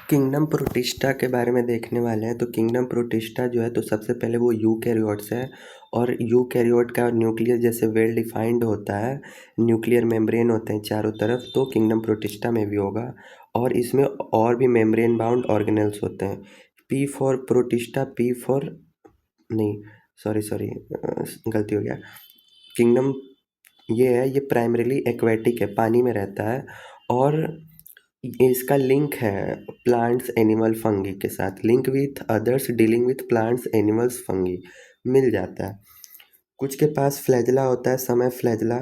Kingdom protista के बारे में देखने वाले हैं। तो किंगडम प्रोटिस्टा जो है, तो सबसे पहले वो यूकैरियोट्स है। और यूकैरियोट का न्यूक्लियस जैसे वेल डिफाइंड होता है, न्यूक्लियर मेम्ब्रेन होते हैं चारों तरफ, तो किंगडम प्रोटिस्टा में भी होगा। और इसमें और भी मेम्ब्रेन बाउंड ऑर्गेनेल्स होते हैं। P for protista, P for नहीं, सॉरी सॉरी, गलती हो गया। किंगडम ये प्राइमरीली एक्वेटिक है, पानी में रहता है। और इसका लिंक है प्लांट्स एनिमल फंगी के साथ, link with others dealing with plants animals fungi मिल जाता है। कुछ के पास फ्लैजला होता है, समय फ्लैजला।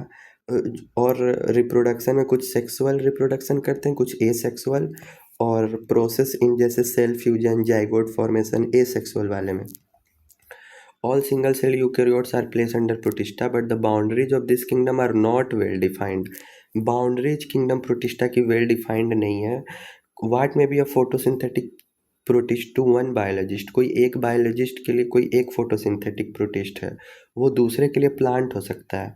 और रिप्रोडक्शन में कुछ सेक्सुअल रिप्रोडक्शन करते हैं, कुछ एसेक्सुअल। और प्रोसेस इन जैसे cell fusion, zygote formation asexual वाले में। All single cell eukaryotes are placed under Protista, but the boundaries of this kingdom are not well defined. Boundaries kingdom Protista की well defined नहीं है। What may be a photosynthetic protist to one biologist? कोई एक biologist के लिए कोई एक photosynthetic protist है, वो दूसरे के लिए प्लांट हो सकता है।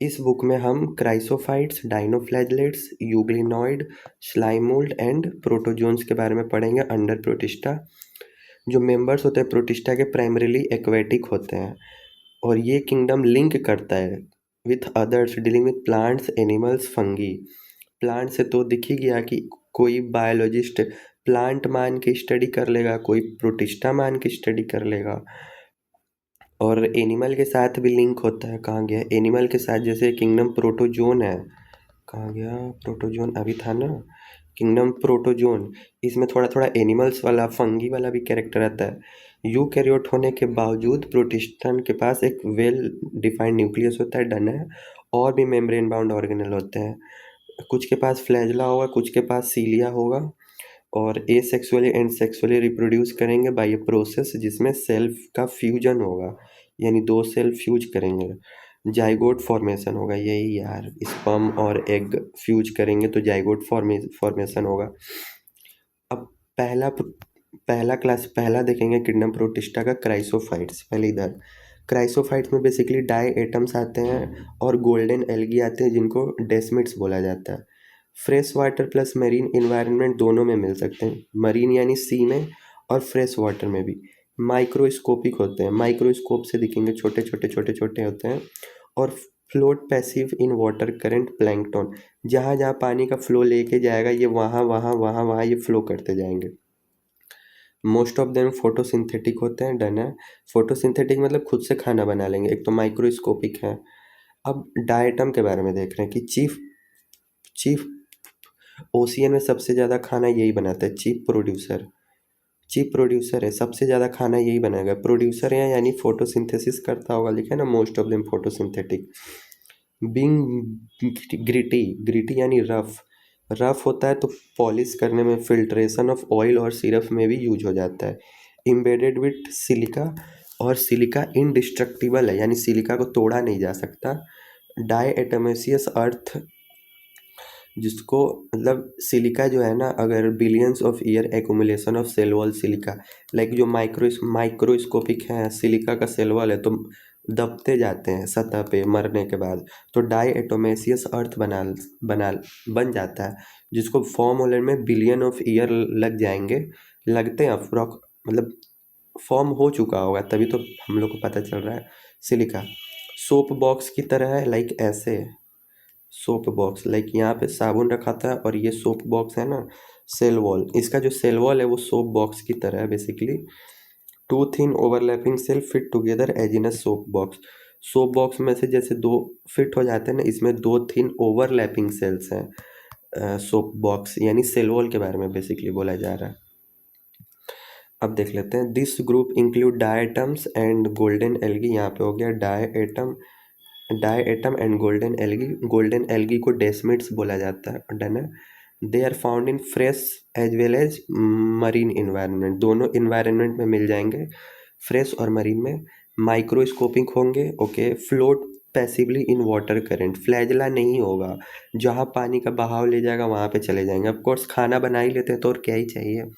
इस बुक में हम क्राइसोफाइट्स, डाइनोफ्लैजलेट्स, यूग्लिनॉइड, स्लाइमोल्ड एंड प्रोटोजोन्स के बारे में पढ़ेंगे अंडर प्रोटिस्टा। जो मेंबर्स होते हैं प्रोटिस्टा के प्राइमरीली एक्वेटिक होते हैं। और ये किंगडम लिंक करता है with others dealing with plants animals fungi. Plant से तो दिख ही गया कि कोई बायोलॉजिस्ट प्लांट मान के स्टडी कर लेगा, कोई प्रोटिस्टा मान के स्टडी कर लेगा। और एनिमल के साथ भी लिंक होता है। कहाँ गया एनिमल के साथ? जैसे किंगडम प्रोटोजोन है, कहाँ गया प्रोटोजोन, अभी था ना किंगडम प्रोटोजोन। इसमें थोड़ा थोड़ा एनिमल्स वाला, फंगी वाला भी कैरेक्टर आता है। यूकैरियोट होने के बावजूद प्रोटिस्टन के पास एक वेल डिफाइंड न्यूक्लियस होता है, डन है। और भी मेम्ब्रेन बाउंड ऑर्गेनल होते हैं। कुछ के पास फ्लैजला होगा, कुछ के पास सीलिया होगा। और एसेक्सुअली एंड सेक्सुअली रिप्रोड्यूस करेंगे बाय ए प्रोसेस जिसमें सेल्फ का फ्यूजन होगा, यानी दो सेल फ्यूज करेंगे। जाइगोट फॉर्मेशन होगा, यही यार, स्पर्म और एग फ्यूज करेंगे तो जाइगोट फॉर्मेशन होगा। अब पहला पहला देखेंगे किंगडम प्रोटिस्टा का, क्राइसोफाइट्स। पहले इधर क्राइसोफाइट्स में बेसिकली डाई एटम्स आते हैं और गोल्डन एल्गी आते हैं जिनको डेस्मिड्स बोला जाता है। Fresh water plus marine environment दोनों में मिल सकते हैं, मरीन यानी सी में और फ्रेश वाटर में भी। माइक्रोस्कोपिक होते हैं, माइक्रोस्कोप से दिखेंगे, छोटे छोटे छोटे छोटे होते हैं। और फ्लोट पैसिव इन वाटर करंट प्लैंकटन, जहाँ जहाँ पानी का फ्लो लेके जाएगा ये वहाँ वहाँ वहाँ वहाँ ये फ्लो करते जाएंगे। मोस्ट ऑफ देम फोटोसिंथेटिक होते हैं, डन है। फोटोसिंथेटिक मतलब खुद से खाना बना लेंगे, एक तो माइक्रोस्कोपिक है। अब डायटम के बारे में देख रहे हैं कि चीफ चीफ ओशियन में सबसे ज़्यादा खाना यही बनाता है, चीफ प्रोड्यूसर है, सबसे ज़्यादा खाना यही बनाएगा। प्रोड्यूसर है यानी फोटोसिंथेसिस करता होगा, लिखा है ना, most of them photosynthetic. Being gritty, gritty यानी रफ, रफ होता है तो पॉलिश करने में, फिल्ट्रेशन ऑफ ऑयल और सिरप में भी यूज हो जाता है। इम्बेडेड विथ सिलिका, और सिलिका इनडिस्ट्रक्टिबल है, यानी सिलिका को तोड़ा नहीं जा सकता। डाई एटमेसियस अर्थ, जिसको मतलब सिलिका जो है ना, अगर billions of year accumulation of cell wall silica, like जो माइक्रोस्कोपिक है सिलिका का सेल वॉल है, तो दबते जाते हैं सतह पे मरने के बाद, तो डाई एटोमेसियस अर्थ बना बन जाता है, जिसको फॉर्म होने में बिलियन ऑफ ईयर लग जाएंगे, लगते हैं अप्रोक्स, मतलब फॉर्म हो चुका होगा तभी तो हम लोग को पता चल रहा है। सिलिका सोप बॉक्स की तरह है, लाइक ऐसे सोप बॉक्स, लाइक यहाँ पे साबुन रखा था और ये सोप बॉक्स है ना, सेल वॉल, इसका जो सेल वॉल है वो सोप बॉक्स की तरह है basically. Two thin overlapping cell fit together as in a soap box. Soap box में से जैसे दो फिट हो जाते हैं ना, इसमें दो थिन ओवरलैपिंग सेल्स हैं। सोप बॉक्स यानी सेल वॉल के बारे में बेसिकली बोला जा रहा है। अब देख लेते हैं, this group include diatoms and golden algae, यहाँ पे हो गया डायएटम एंड गोल्डन एल्गी को डेस्मिड्स बोला जाता है, डन है। They are found in fresh as well as marine environment, दोनों इन्वायरमेंट में मिल जाएंगे, फ्रेश और मरीन में। माइक्रोस्कोपिक होंगे, okay. Float passively in water current, flagella नहीं होगा, जहाँ पानी का बहाव ले जाएगा वहाँ पे चले जाएंगे। ऑफ कोर्स खाना बना ही लेते हैं तो और क्या ही चाहिए।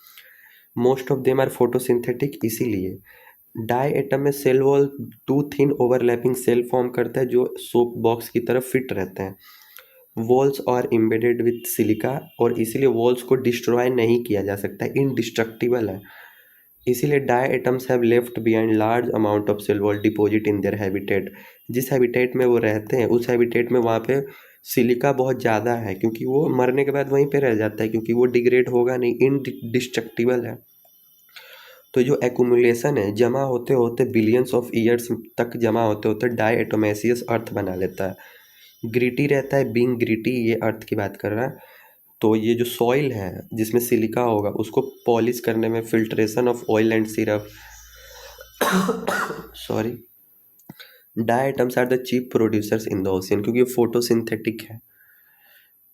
Most of them are photosynthetic, इसीलिए डाई एटम में cell wall two thin overlapping cell form करता है जो सोप बॉक्स की तरफ फिट रहते हैं। Walls are embedded with silica, और इसीलिए वॉल्स को डिस्ट्रॉय नहीं किया जा सकता, इनडिस्ट्रक्टिबल है। इसीलिए diatoms have left behind large amount of cell wall deposit in their habitat. जिस हैबिटेट में वो रहते हैं उस हैबिटेट में वहाँ पे सिलिका बहुत ज़्यादा है, क्योंकि वो मरने के बाद वहीं पे रह जाता है, क्योंकि वो डिग्रेड होगा नहीं, इनडिस्ट्रक्टिबल है। तो जो एक्यूमुलेशन है, जमा होते होते बिलियंस ऑफ ईयर्स तक जमा होते होते डाई एटोमेसियस अर्थ बना लेता है। ग्रिटी रहता है, बीइंग ग्रिटी, ये अर्थ की बात कर रहा है। तो ये जो सॉइल है जिसमें सिलिका होगा उसको पॉलिश करने में filtration of oil and syrup, sorry, diatoms are the chief producers in the ocean, क्योंकि ये फोटोसिंथेटिक है।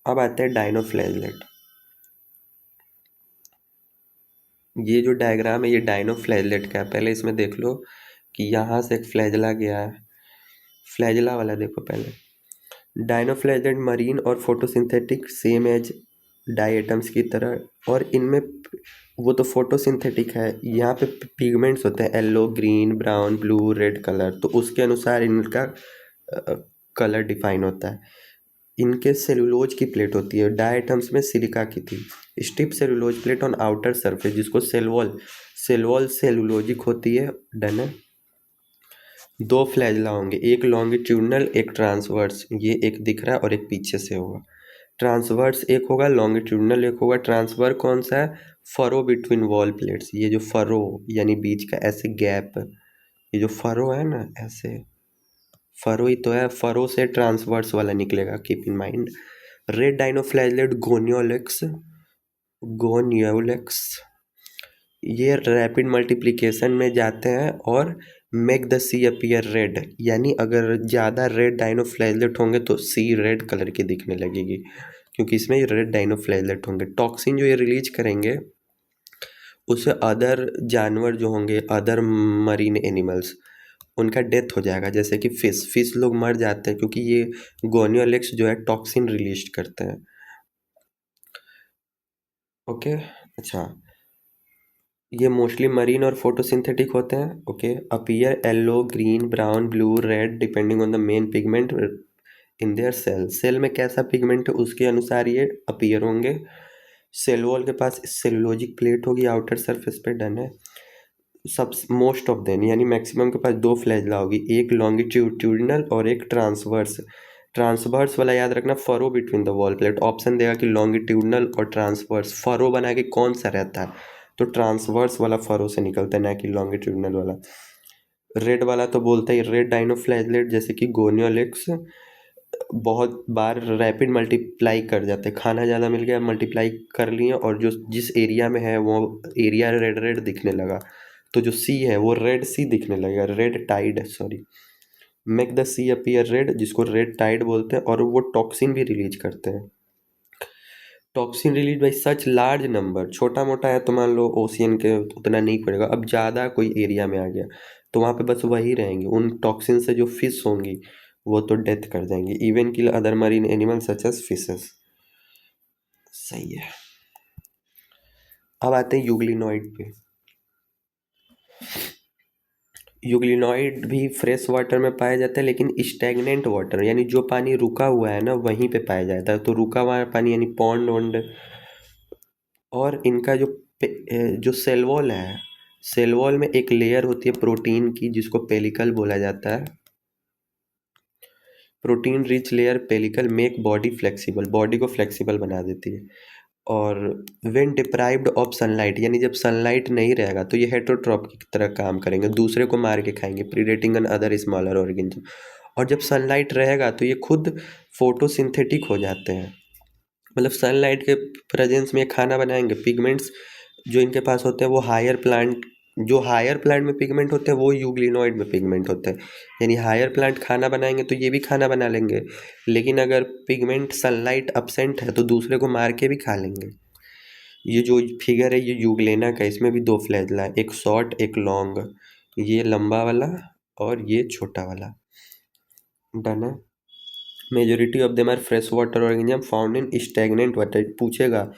अब आता है डायनोफ्लैगेलेट। ये जो डायग्राम है ये डायनोफ्लैगेलेट का है। पहले इसमें देख लो कि यहाँ से एक फ्लैजला गया है, फ्लैजला वाला देखो पहले। डायनोफ्लैगेलेट मरीन और photosynthetic same as diatoms की तरह, और इनमें वो तो फोटोसिंथेटिक है, यहाँ पे पिगमेंट्स होते हैं yellow, green, brown, blue, red colour, तो उसके अनुसार इनका कलर डिफाइन होता है। इनके सेलुलोज की प्लेट होती है, डाई एटम्स में सिलिका की थी। Stiff cellulose plate on outer surface, जिसको सेलवॉल, सेलवॉल सेलुलोजिक होती है। डन है। दो फ्लैजला होंगे, एक लॉन्गिट्यूडनल एक ट्रांसवर्स, ये एक दिख रहा है और एक पीछे से होगा। ट्रांसवर्स एक होगा, लॉन्गिट्यूडनल एक होगा। ट्रांसवर कौन सा है? फरो बिटवीन वॉल प्लेट्स, ये जो फरो यानी बीच का ऐसे गैप, ये जो फरो है ना, ऐसे फरो ही तो है, फरो से ट्रांसवर्स वाला निकलेगा, keep in mind. Red dinoflagellate Gonyaulax, Gonyaulax ये रैपिड मल्टीप्लिकेशन में जाते हैं और make the sea appear red, यानी अगर ज़्यादा रेड डाइनोफ्लैगेलेट होंगे तो सी रेड कलर की दिखने लगेगी, क्योंकि इसमें रेड डाइनोफ्लैगेलेट होंगे। टॉक्सिन जो ये रिलीज करेंगे उससे अदर जानवर जो होंगे, अदर मरीन एनिमल्स, उनका डेथ हो जाएगा। जैसे कि फिश लोग मर जाते हैं क्योंकि ये गोनियोलेक्स जो है टॉक्सिन रिलीज करते हैं। ओके, अच्छा, ये मोस्टली मरीन और फोटोसिंथेटिक होते हैं। Okay, appear yellow, green, brown, blue, red depending on the main pigment in their cell. Cell में कैसा पिगमेंट है उसके अनुसार ये अपीयर होंगे। सेल वॉल के पास सेलुलोजिक प्लेट होगी आउटर सरफेस पे। डन है। सब मोस्ट ऑफ देम यानी मैक्सिमम के पास दो फ्लैजला होगी, एक लॉन्गिट्यूडिनल और एक ट्रांसवर्स। ट्रांसवर्स वाला याद रखना, furrow between the wall plate. Option देगा कि लॉन्गिट्यूडिनल और ट्रांसवर्स, फरो बना के कौन सा रहता है, तो ट्रांसवर्स वाला फरो से निकलता है, ना कि लॉन्गिट्यूडिनल वाला। रेड वाला तो बोलता ही, रेड डाइनोफ्लैगेलेट जैसे कि गोनियोलेक्स बहुत बार रैपिड मल्टीप्लाई कर जाते हैं, खाना ज़्यादा मिल गया, मल्टीप्लाई कर लिए, और जो जिस एरिया में है वो एरिया रेड रेड दिखने लगा, तो जो सी है वो रेड सी दिखने लगेगा, red tide, sorry, make the sea appear red, जिसको रेड टाइड बोलते हैं। और वो टॉक्सिन भी रिलीज करते हैं। Toxin release by such large number, छोटा मोटा है तो मान लो ओशियन के उतना नहीं पड़ेगा, अब ज़्यादा कोई एरिया में आ गया तो वहाँ पे बस वही रहेंगे, उन टॉक्सिन से जो फिश होंगी वो तो डेथ कर जाएंगी। इवन किल other marine animal such as fishes. सही है। अब आते हैं यूग्लिनॉइड पे। यूग्लिनॉइड भी फ्रेश वाटर में पाया जाता है, लेकिन स्टैग्नेंट वाटर यानी जो पानी रुका हुआ है ना वहीं पे पाया जाता है, तो रुका हुआ पानी यानी पॉन्ड वॉन्ड। और इनका जो सेल वॉल है, सेल वॉल में एक लेयर होती है प्रोटीन की जिसको पेलिकल बोला जाता है। Protein rich layer pellicle make body flexible, body को फ्लेक्सिबल बना देती है। और व्हेन डिप्राइव्ड ऑफ सनलाइट, यानी जब सनलाइट नहीं रहेगा तो ये हेटरोट्रॉप की तरह काम करेंगे, दूसरे को मार के खाएंगे, प्रीडेटिंग एन अदर स्मॉलर ऑर्गेनिज्म। और जब सनलाइट रहेगा तो ये खुद फोटोसिंथेटिक हो जाते हैं, मतलब सनलाइट के प्रेजेंस में खाना बनाएंगे। पिगमेंट्स जो इनके पास होते हैं वो हायर प्लांट, जो हायर प्लांट में पिगमेंट होते हैं वो यूग्लिनॉइड में पिगमेंट होते हैं, यानी हायर प्लांट खाना बनाएंगे तो ये भी खाना बना लेंगे, लेकिन अगर पिगमेंट सनलाइट अपसेंट है तो दूसरे को मार के भी खा लेंगे। ये जो फिगर है ये यूग्लेना का, इसमें भी दो फ्लैजला है, एक शॉर्ट एक लॉन्ग, ये लंबा वाला और ये छोटा वाला। डन है। Majority of them are fresh water organism found in stagnant water. पूछेगा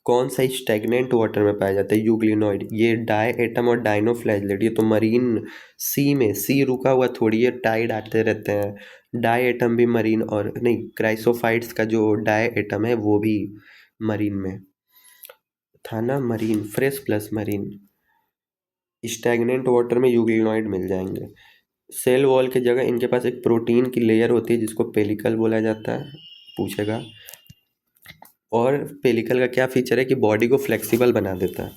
कौन सा स्टैग्नेंट वाटर में पाया जाता है? यूग्लिनॉइड। ये डाई एटम और डाइनोफ्लैजलेट, ये तो मरीन सी में, सी रुका हुआ थोड़ी है, टाइड आते रहते हैं। डाई एटम भी मरीन, और नहीं, क्राइसोफाइट्स का जो डाई एटम है वो भी मरीन में था ना, marine, fresh plus marine. Stagnant water में यूग्लिनॉइड मिल जाएंगे। सेल वॉल की जगह इनके पास एक प्रोटीन की लेयर होती है जिसको पेलिकल बोला जाता है, पूछेगा। और पेलिकल का क्या फीचर है कि बॉडी को फ्लेक्सिबल बना देता है।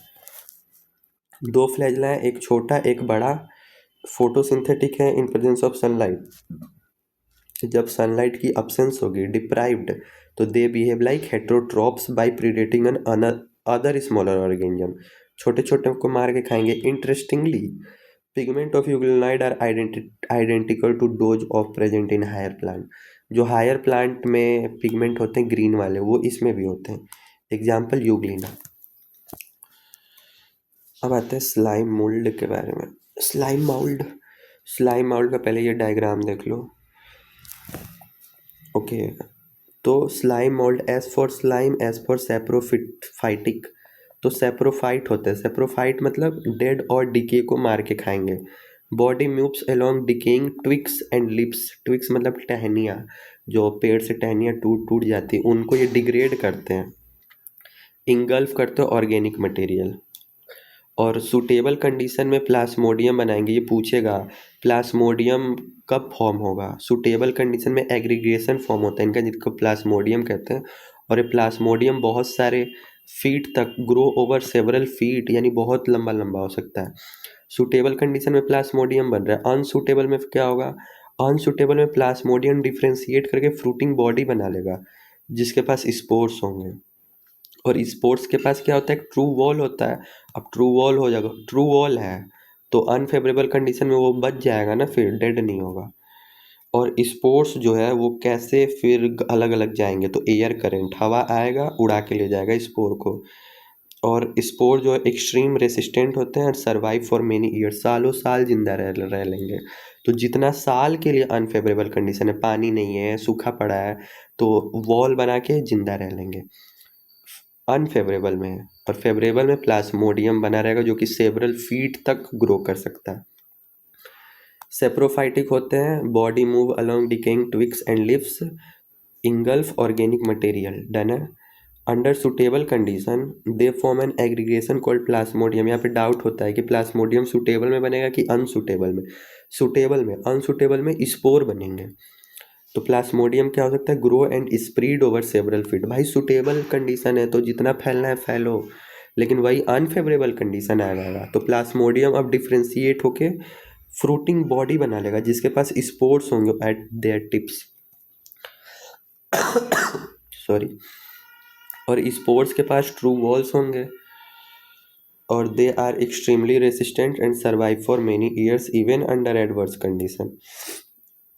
दो फ्लैजला है, एक छोटा एक बड़ा। फोटोसिंथेटिक है इन प्रेजेंस ऑफ सनलाइट। जब सनलाइट की अब्सेंस होगी, डिप्राइव्ड, तो they behave like heterotrophs by predating an other smaller organism. छोटे छोटे को मार के खाएंगे। Interestingly, pigment of euglenoid are identical to those of present in higher plant. जो हायर प्लांट में पिगमेंट होते हैं ग्रीन वाले, वो इसमें भी होते हैं। Example euglena. अब आते हैं स्लाइम मोल्ड के बारे में। स्लाइम मोल्ड का पहले ये डायग्राम देख लो। ओके, तो slime mould, S for slime, S for saprophytic. तो सेप्रोफाइट होते हैं। सेप्रोफाइट मतलब डेड और डिके को मार के खाएंगे। Body moves along decaying twigs and lips. Twigs मतलब टहनियाँ, जो पेड़ से टहनियाँ टूट टूट जाती, उनको ये डिग्रेड करते हैं। इंगल्फ करते हैं ऑर्गेनिक मटेरियल। और सूटेबल कंडीशन में प्लाज्मोडियम बनाएंगे। ये पूछेगा प्लाज्मोडियम कब फॉर्म होगा। सूटेबल कंडीशन में एग्रीगेशन फॉर्म होता है इनका, जिसको प्लाज्मोडियम कहते हैं। और ये प्लाज्मोडियम बहुत सारे फीट तक ग्रो ओवर सेवरल फीट, यानी बहुत लंबा लंबा हो सकता है। सूटेबल कंडीशन में प्लाज्मोडियम बन रहा है। अनसूटेबल में क्या होगा? अनसूटेबल में प्लाज्मोडियम डिफ्रेंशिएट करके फ्रूटिंग बॉडी बना लेगा, जिसके पास स्पोर्स होंगे। और स्पोर्ट्स के पास क्या होता है? ट्रू वॉल होता है। अब ट्रू वॉल हो जाएगा, ट्रू वॉल है तो अनफेवरेबल कंडीशन में वो बच जाएगा ना, फिर डेड नहीं होगा। और स्पोर्ट्स जो है वो कैसे फिर अलग अलग जाएंगे? तो एयर करंट, हवा आएगा उड़ा के ले जाएगा स्पोर को। और स्पोर जो है एक्सट्रीम रेसिस्टेंट होते हैं और सर्वाइव फॉर मेनी ईयर, सालों साल जिंदा रह लेंगे। तो जितना साल के लिए अनफेवरेबल कंडीशन है, पानी नहीं है, सूखा पड़ा है, तो वॉल बना के जिंदा रह लेंगे। अनफेवरेबल में है। और फेवरेबल में प्लाज्मोडियम बना रहेगा जो कि सेवरल फीट तक ग्रो कर सकता है। सेप्रोफाइटिक होते हैं, body move along decaying twigs and leaves, engulf organic material. Done है। Under suitable condition they form an aggregation called plasmodium. यहाँ पे डाउट होता है कि प्लाज्मोडियम सुटेबल में बनेगा कि अनसुटेबल में। सुटेबल में, अनसुटेबल में स्पोर बनेंगे। तो प्लाज्मोडियम क्या हो सकता है? Grow and spread over several feet. भाई सुटेबल कंडीशन है तो जितना फैलना है फैलो, लेकिन वही अनफेवरेबल कंडीशन आ जाएगा तो प्लाज्मोडियम अब डिफ्रेंशिएट होके फ्रूटिंग बॉडी बना लेगा, जिसके पास स्पोर्स होंगे एट देयर टिप्स। सॉरी। और स्पोर्स के पास ट्रू वॉल्स होंगे, और they are extremely resistant and survive for many years even under adverse condition.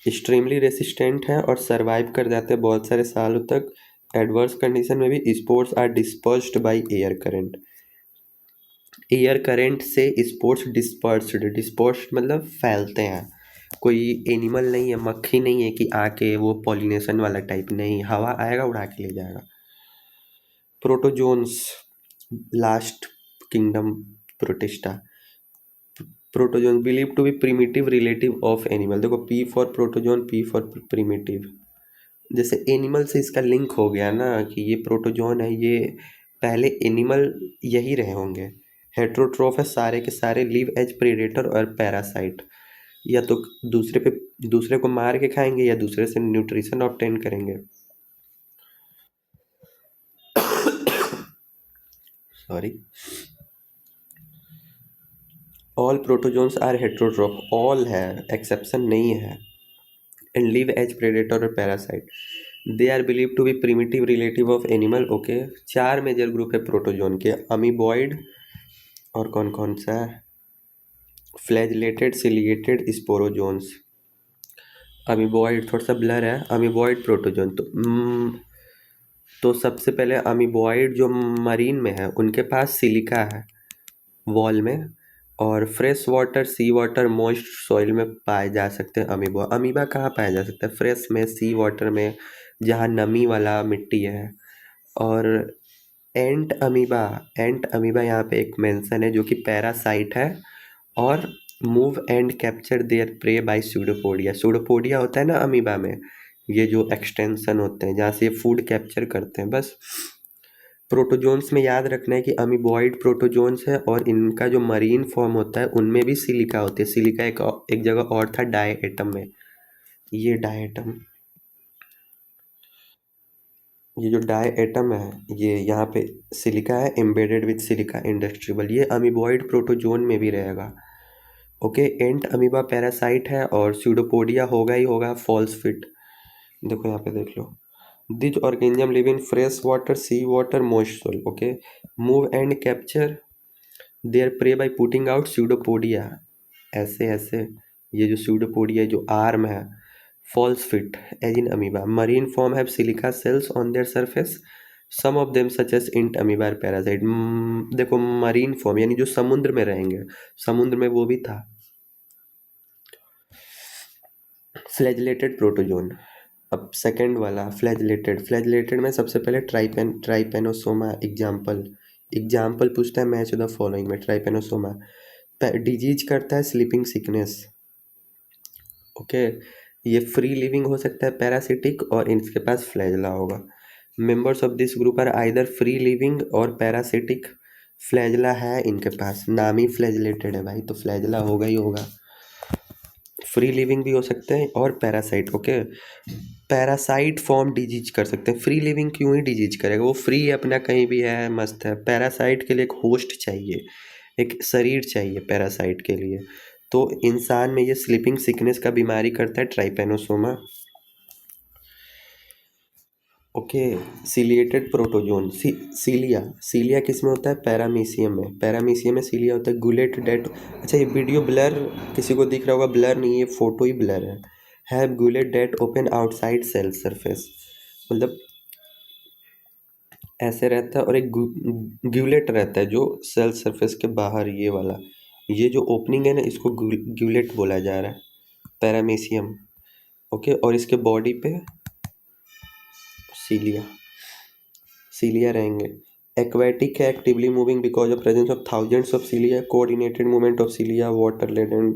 Extremely resistant है और सर्वाइव कर जाते हैं बहुत सारे सालों तक। एडवर्स कंडीशन में भी spores are dispersed by air current. Air current से स्पोर्ट्स डिस्पर्स्ड, डिस्पर्स्ड मतलब फैलते हैं। कोई एनिमल नहीं है, मक्खी नहीं है कि आके वो पॉलिनेशन वाला टाइप नहीं, हवा आएगा उड़ा के ले जाएगा। Protozoans, last kingdom protista. Protozoan believe to be primitive relative of animal. देखो, P for protozoan, P for primitive. जैसे एनिमल से इसका लिंक हो गया ना कि ये प्रोटोजोन है, ये पहले एनिमल यही रहे होंगे। हेट्रोट्रोफ है, सारे के सारे लिव एज प्रेडेटर और पैरासाइट। या तो दूसरे को मार के खाएंगे या दूसरे से न्यूट्रिशन ऑब्टेन करेंगे। Sorry. All protozoans are heterotroph, all है, एक्सेप्शन नहीं है। एंड लिव एज प्रेडेटर और parasite. They are believe to be primitive relative of animal. Okay, 4 major group है प्रोटोजोन के। अमीबॉइड, और कौन कौन सा है? Flagellated, ciliated, sporozoans. अमीबॉइड थोड़ा सा ब्लर है। अमीबॉइड प्रोटोजोन तो सबसे पहले अमीबॉइड जो मरीन में है उनके पास सिलिका है वॉल में, और fresh water, sea water, moist soil में पाए जा सकते हैं अमीबा। अमीबा कहाँ पाया जा सकता है? फ्रेश में, सी वाटर में, जहाँ नमी वाला मिट्टी है। और एंट अमीबा यहाँ पे एक मेंशन है जो कि पैरासाइट है, और move and capture their prey by pseudopodia. Pseudopodia होता है ना अमीबा में, ये जो एक्सटेंशन होते हैं जहाँ से ये फूड कैप्चर करते हैं। बस प्रोटोजोन्स में याद रखना है कि अमीबॉइड प्रोटोजोन्स है, और इनका जो मरीन फॉर्म होता है उनमें भी सिलिका होती है। सिलिका एक जगह और था डायएटम में, ये डायएटम, ये जो डायएटम है ये यहाँ पे सिलिका है, एम्बेडेड विद सिलिका इंडस्ट्रीबल, ये अमीबॉइड प्रोटोजोन में भी रहेगा। ओके, एंट अमीबा पैरासाइट है और स्यूडोपोडिया होगा ही होगा, फॉल्स फिट। देखो यहाँ पे देख लो, this organism live in fresh water, sea water, moist soil. Okay, move and capture their prey by putting out pseudopodia, ऐसे ऐसे, ये जो स्यूडोपोडिया जो आर्म है, false feet as in amoeba, marine form have silica cells on their surface, some of them such as entamoeba are parasite. देखो marine form यानी जो समुद्र में रहेंगे, समुद्र में वो भी था। फ्लैजिलेटेड प्रोटोजोन, अब सेकंड वाला फ्लैजिलेटेड में सबसे पहले ट्राइपेनोसोमा। एग्जाम्पल पूछता है मैच द फॉलोइंग में। ट्राइपेनोसोमा डिजीज करता है स्लीपिंग सिकनेस। ओके, ये फ्री लिविंग हो सकता है, पैरासिटिक, और इनके पास फ्लैजला होगा। Members of this group are either free living और पैरासिटिक। फ्लैजला है इनके पास, नाम ही फ्लैजिलेटेड है भाई, तो फ्लैजला होगा ही होगा। फ्री लिविंग भी हो सकते हैं और parasite. Okay, parasite form disease कर सकते हैं, फ्री लिविंग क्यों ही डिजीज करेगा, वो फ्री है अपना, कहीं भी है, मस्त है। पैरासाइट के लिए एक होस्ट चाहिए, एक शरीर चाहिए पैरासाइट के लिए। तो इंसान में ये स्लीपिंग सिकनेस का बीमारी करता है ट्राइपेनोसोमा। ओके, सिलिएटेड प्रोटोजोन, सीलिया किस में होता है, पैरामीशियम में। पैरामीशियम में सीलिया होता है। गुलेट डेट, अच्छा ये वीडियो ब्लर किसी को दिख रहा होगा, ब्लर नहीं, ये फोटो ही ब्लर है। Have gullet that open outside cell surface, मतलब ऐसे रहता है, और एक ग्यूलेट रहता है जो सेल सरफेस के बाहर, ये वाला, ये जो ओपनिंग है ना, इसको ग्यूलेट बोला जा रहा है, पैरामीशियम। ओके, और इसके बॉडी पे सीलिया सीलिया रहेंगे। एक्वेटिक है, actively moving because of presence of thousands of cilia, coordinated movement of cilia, water laden,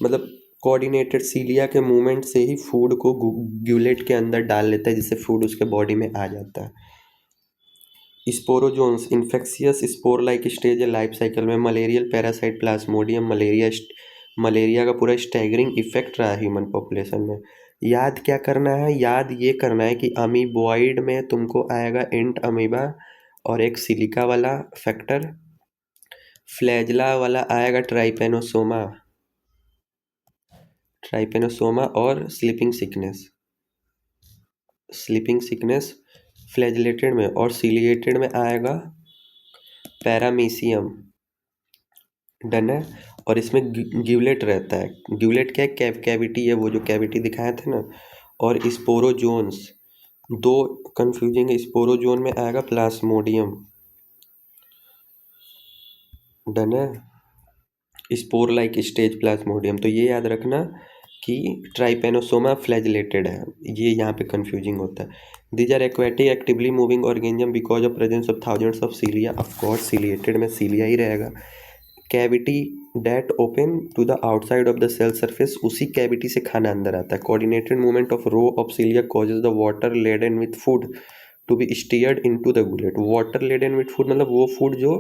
मतलब कोऑर्डिनेटेड सीलिया के मूवमेंट से ही फूड को ग्यूलेट के अंदर डाल लेता है, जिससे फूड उसके बॉडी में आ जाता है। Sporozoans, infectious spore like stage है लाइफ साइकिल में। मलेरियल पैरासाइट प्लाज्मोडियम, मलेरिया का पूरा स्टैगरिंग इफेक्ट रहा है ह्यूमन पॉपुलेशन में। याद क्या करना है, याद ये करना है कि अमीबॉइड में तुमको आएगा एंट अमीबा और एक सिलिका वाला फैक्टर, फ्लैजला वाला आएगा ट्राइपेनोसोमा और स्लीपिंग सिकनेस फ्लैजिलेटेड में, और सिलिएटेड में आएगा पैरामीशियम। डन है, और इसमें ग्यूलेट रहता है। ग्यूलेट क्या है, कैविटी है, वो जो कैविटी दिखाया था ना। और स्पोरोजोन्स, दो कंफ्यूजिंग है, स्पोरोजोन में आएगा प्लाज्मोडियम। डन है, स्पोर लाइक स्टेज प्लाज्मोडियम। तो ये याद रखना कि ट्राइपेनोसोमा फ्लैजिलेटेड है, ये यहाँ पे कंफ्यूजिंग होता है। These are aquatic actively moving organism because of presence of thousands of cilia, of course ciliated में सीलिया ही रहेगा। Cavity that open to the outside of the cell surface, उसी कैविटी से खाना अंदर आता है। Coordinated movement of row of cilia causes the water laden with food to be steered into the gullet. Water laden with food मतलब वो food जो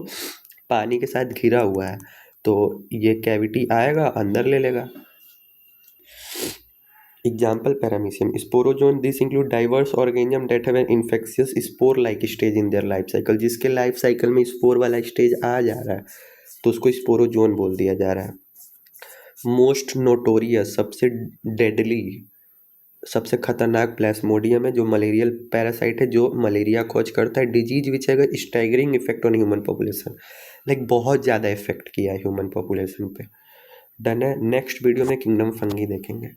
पानी के साथ घिरा हुआ है, तो ये कैविटी आएगा अंदर ले लेगा। Example Paramecium. Sporozoan, this include diverse organism that have an infectious spore like stage in their life cycle. जिसके लाइफ साइकिल में स्पोर वाला स्टेज आ जा रहा है तो उसको स्पोरोजोन बोल दिया जा रहा है। मोस्ट नोटोरियस, सबसे डेडली, सबसे खतरनाक प्लाज्मोडियम है जो मलेरियल पैरासाइट है, जो मलेरिया कॉज करता है। डिजीज विच है staggering effect on human population, like बहुत ज़्यादा इफेक्ट किया है ह्यूमन पॉपुलेशन पे। डन है, नेक्स्ट वीडियो में किंगडम फंगी देखेंगे।